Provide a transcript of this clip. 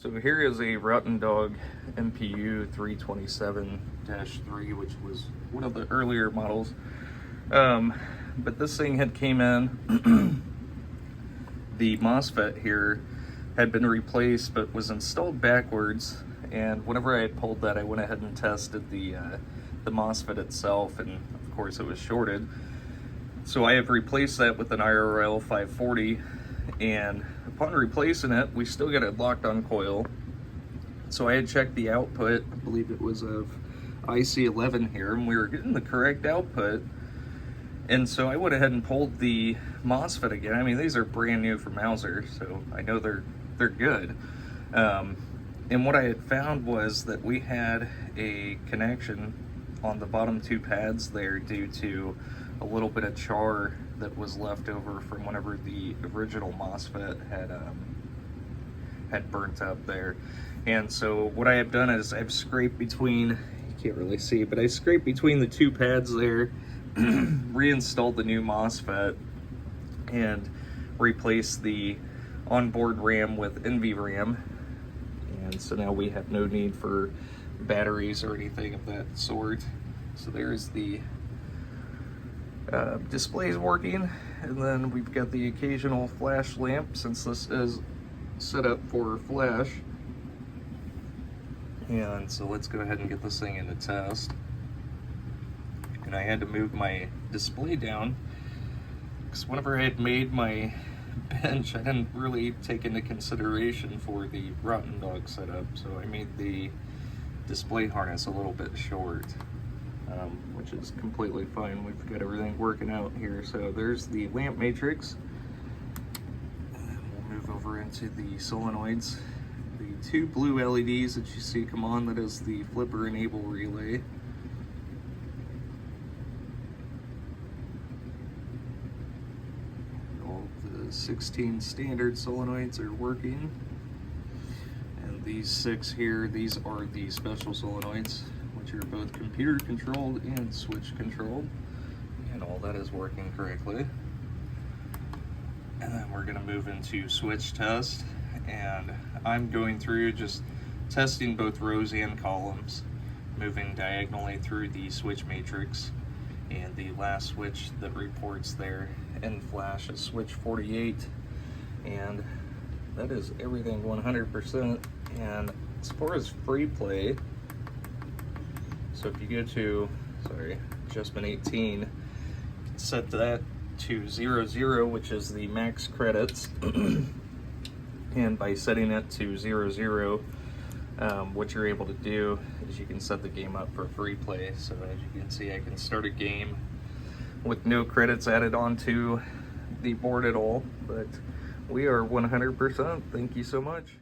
So here is a Rottendog MPU 327-3, which was one of the earlier models. But this thing had came in, the MOSFET here had been replaced but was installed backwards, and whenever I had pulled that, I went ahead and tested the MOSFET itself, and of course it was shorted. So I have replaced that with an IRL 540, and upon replacing it, we still got it locked on coil. So I had checked the output, I believe it was of IC11 here, and we were getting the correct output. And so I went ahead and pulled the MOSFET again. I mean, these are brand new from Mauser, so I know they're good. And what I had found was that we had a connection on the bottom two pads there due to a little bit of char that was left over from whenever the original MOSFET had burnt up there. And so what I have done is I've scraped between, you can't really see, but I scraped between the two pads there, reinstalled the new MOSFET, and replaced the onboard RAM with NVRAM. And so now we have no need for batteries or anything of that sort. So there's the displays working, and then we've got the occasional flash lamp since this is set up for flash. And so let's go ahead and get this thing into test. And I had to move my display down because whenever I had made my bench, I didn't really take into consideration for the Rottendog setup, so I made the display harness a little bit short. Which is completely fine. We've got everything working out here. So there's the lamp matrix. We'll move over into the solenoids. The two blue LEDs that you see come on, that is the flipper enable relay. All the 16 standard solenoids are working. And these 6 here, these are the special solenoids, which are both computer controlled and switch controlled, and all that is working correctly. And then we're going to move into switch test, and I'm going through just testing both rows and columns, moving diagonally through the switch matrix. And the last switch that reports there in flash is switch 48, and that is everything 100%. And as far as free play, so if you go to, adjustment 18, set that to 00, which is the max credits. And by setting it to 00, what you're able to do is you can set the game up for free play. So as you can see, I can start a game with no credits added onto the board at all, but we are 100%. Thank you so much.